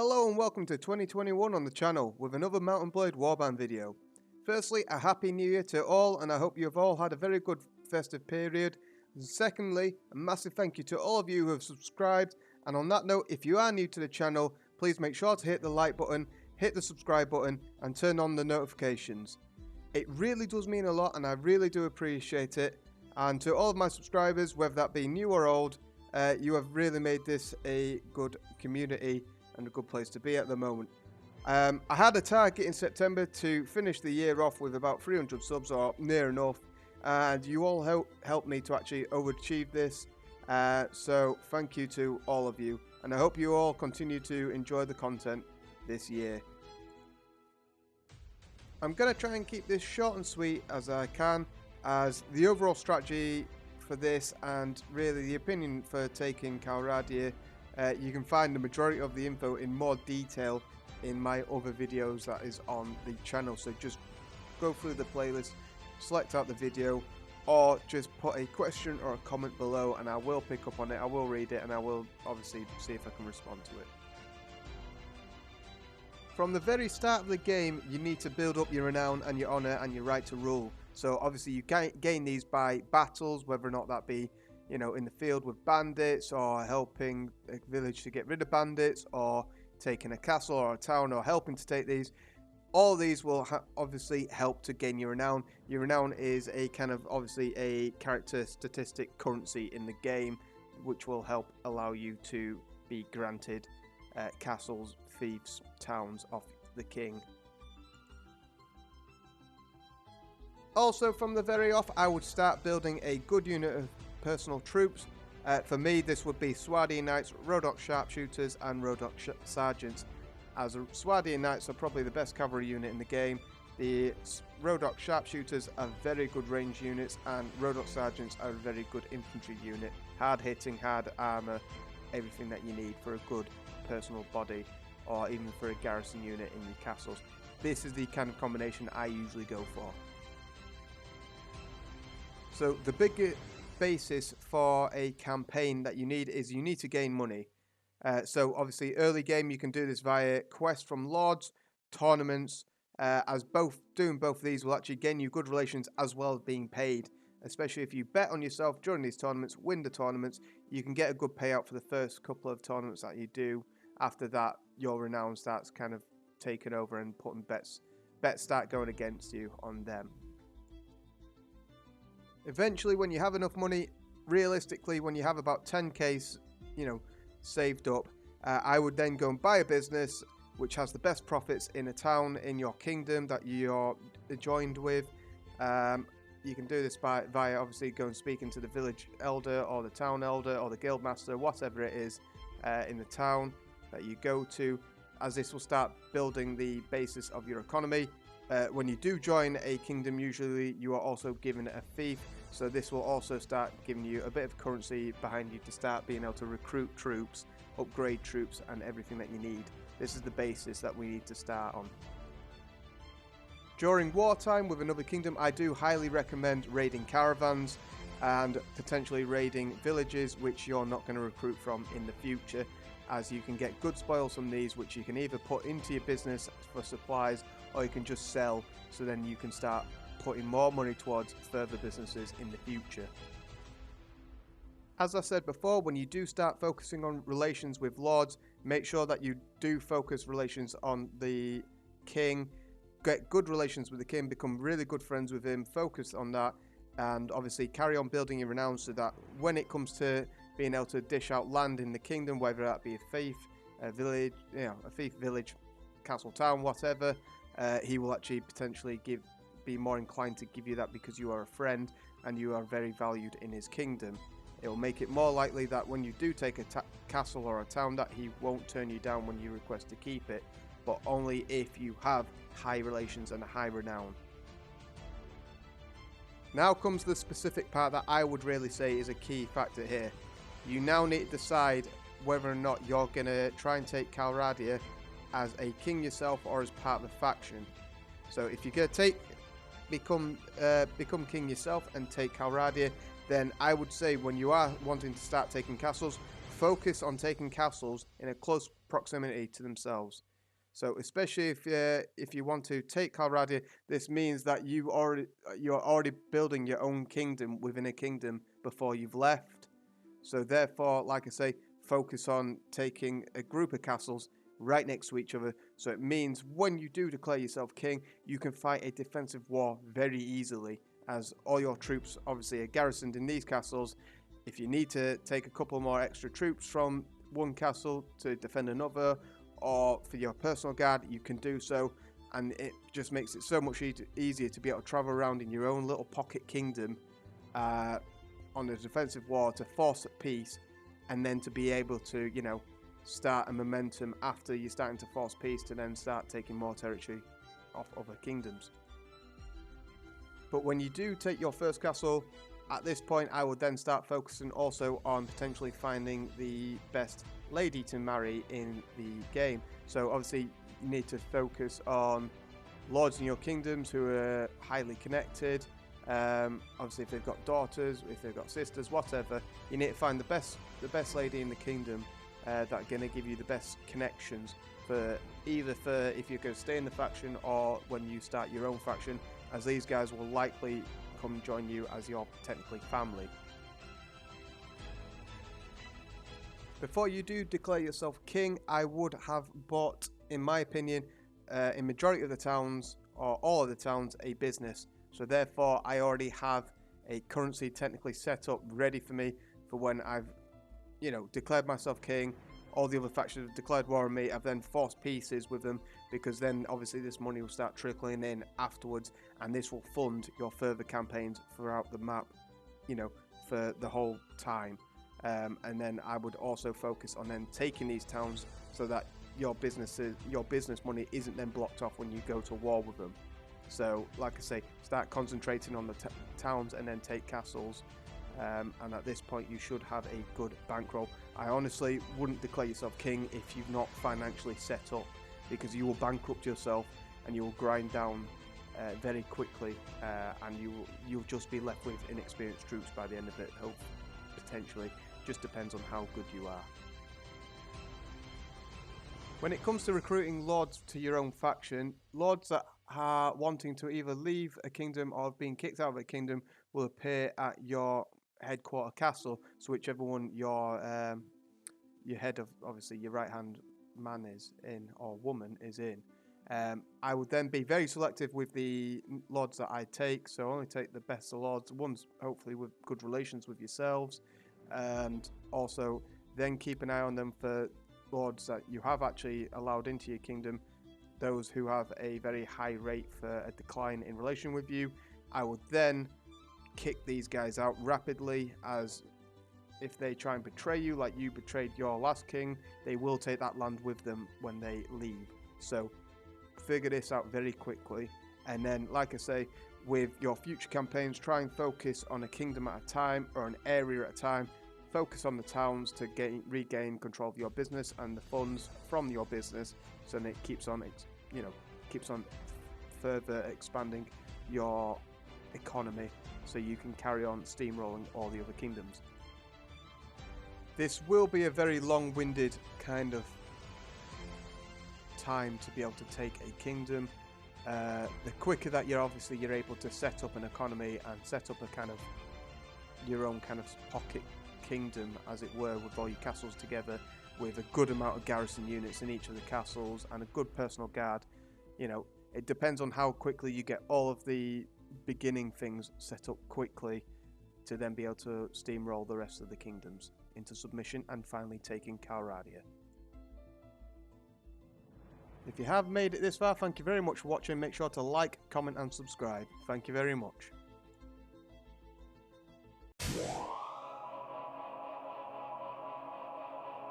Hello and welcome to 2021 on the channel with another Mountain Blade Warband video. Firstly, a happy new year to all, and I hope you have all had a very good festive period. And secondly, a massive thank you to all of you who have subscribed, and on that note, if you are new to the channel, please make sure to hit the like button, hit the subscribe button and turn on the notifications. It really does mean a lot and I really do appreciate it, and to all of my subscribers, whether that be new or old, you have really made this a good community and a good place to be at the moment. I had a target in September to finish the year off with about 300 subs or near enough, and you all helped me to actually overachieve this, so thank you to all of you, and I hope you all continue to enjoy the content this year. I'm going to try and keep this short and sweet as I can, as the overall strategy for this and really the opinion for taking Calradia, you can find the majority of the info in more detail in my other videos that is on the channel, so just go through the playlist, select out the video, or just put a question or a comment below and I will pick up on it, I will read it, and I will obviously see if I can respond to it. From the very start of the game, you need to build up your renown and your honour and your right to rule. So obviously you gain these by battles, whether or not that be, you know, in the field with bandits, or helping a village to get rid of bandits, or taking a castle or a town, or helping to take these. All these will obviously help to gain your renown. Your renown is a kind of obviously a character statistic currency in the game, which will help allow you to be granted castles, fiefs, towns of the king. Also, from the very off, I would start building a good unit of personal troops. For me, this would be Swardian Knights, Rodok Sharpshooters and Rodok Sergeants, as Swardian Knights are probably the best cavalry unit in the game. The Rodok Sharpshooters are very good range units, and Rodok Sergeants are a very good infantry unit. Hard hitting, hard armour, everything that you need for a good personal body, or even for a garrison unit in your castles. This is the kind of combination I usually go for. So the big basis for a campaign that you need is you need to gain money. So obviously early game you can do this via quests from lords, tournaments, as doing both of these will actually gain you good relations as well as being paid. Especially if you bet on yourself during these tournaments, win the tournaments, you can get a good payout for the first couple of tournaments that you do. After that, your renown starts kind of taking over and putting bets start going against you on them. Eventually, when you have enough money, realistically, when you have about 10k, saved up, I would then go and buy a business which has the best profits in a town in your kingdom that you're joined with. You can do this via obviously going speaking to the village elder or the town elder or the guild master, whatever it is in the town that you go to, as this will start building the basis of your economy. When you do join a kingdom, usually you are also given a fief, so this will also start giving you a bit of currency behind you to start being able to recruit troops, upgrade troops and everything that you need. This is the basis that we need to start on. During wartime with another kingdom, I do highly recommend raiding caravans and potentially raiding villages which you're not going to recruit from in the future, as you can get good spoils from these which you can either put into your business for supplies or you can just sell, so then you can start putting more money towards further businesses in the future. As I said before, when you do start focusing on relations with lords, make sure that you do focus relations on the king. Get good relations with the king, become really good friends with him, focus on that, and obviously carry on building your renown so that when it comes to being able to dish out land in the kingdom, whether that be a fief, a village, a fief village, castle, town, whatever, he will actually potentially be more inclined to give you that because you are a friend and you are very valued in his kingdom. It will make it more likely that when you do take a castle or a town that he won't turn you down when you request to keep it, but only if you have high relations and a high renown. Now comes the specific part that I would really say is a key factor here. You now need to decide whether or not you're going to try and take Calradia as a king yourself or as part of a faction. So if you're going to become king yourself and take Calradia, then I would say when you are wanting to start taking castles, focus on taking castles in a close proximity to themselves. So especially if you want to take Calradia, this means that you're already building your own kingdom within a kingdom before you've left. So therefore, like I say, focus on taking a group of castles right next to each other. So it means when you do declare yourself king, you can fight a defensive war very easily, as all your troops obviously are garrisoned in these castles. If you need to take a couple more extra troops from one castle to defend another, or for your personal guard, you can do so, and it just makes it so much easier to be able to travel around in your own little pocket kingdom on a defensive war to force peace, and then to be able to, you know, start a momentum after you're starting to force peace to then start taking more territory off other kingdoms. But when you do take your first castle, at this point I would then start focusing also on potentially finding the best lady to marry in the game. So obviously you need to focus on lords in your kingdoms who are highly connected. Obviously if they've got daughters, if they've got sisters, whatever, you need to find the best lady in the kingdom that are going to give you the best connections for either for if you're going to stay in the faction or when you start your own faction, as these guys will likely come join you as your technically family. Before you do declare yourself king, I would have bought, in my opinion, in majority of the towns or all of the towns, a business. So therefore I already have a currency technically set up ready for me for when I've, you know, declared myself king. All the other factions have declared war on me. I've then forced pieces with them, because then obviously this money will start trickling in afterwards, and this will fund your further campaigns throughout the map, you know, for the whole time. And then I would also focus on then taking these towns so that your business money isn't then blocked off when you go to war with them. So like I say, start concentrating on the towns and then take castles. And at this point you should have a good bankroll. I honestly wouldn't declare yourself king if you've not financially set up, because you will bankrupt yourself and you will grind down very quickly, and you'll just be left with inexperienced troops by the end of it. Potentially, just depends on how good you are. When it comes to recruiting lords to your own faction, lords that are wanting to either leave a kingdom or have been kicked out of a kingdom will appear at your headquarter castle. So whichever one your head of, obviously your right hand man is in, or woman is in. I would then be very selective with the lords that I take, so only take the best of lords, ones hopefully with good relations with yourselves, and also then keep an eye on them for lords that you have actually allowed into your kingdom, those who have a very high rate for a decline in relation with you. I would then kick these guys out rapidly, as if they try and betray you like you betrayed your last king, they will take that land with them when they leave. So figure this out very quickly, and then like I say, with your future campaigns, try and focus on a kingdom at a time or an area at a time. Focus on the towns to regain control of your business and the funds from your business, so that it keeps on, you know, keeps on further expanding your economy, so you can carry on steamrolling all the other kingdoms. This will be a very long-winded kind of time to be able to take a kingdom. The quicker that you're able to set up an economy and set up a kind of your own kind of pocket kingdom, as it were, with all your castles together, with a good amount of garrison units in each of the castles and a good personal guard. You know, it depends on how quickly you get all of the beginning things set up quickly to then be able to steamroll the rest of the kingdoms into submission and finally taking Calradia. If you have made it this far, thank you very much for watching. Make sure to like, comment and subscribe. Thank you very much.